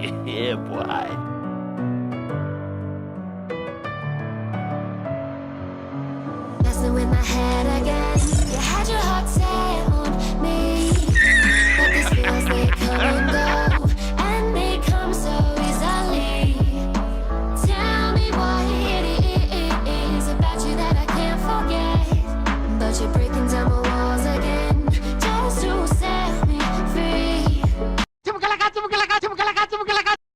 Yeah, boy. Messing with my head again. You had your heart set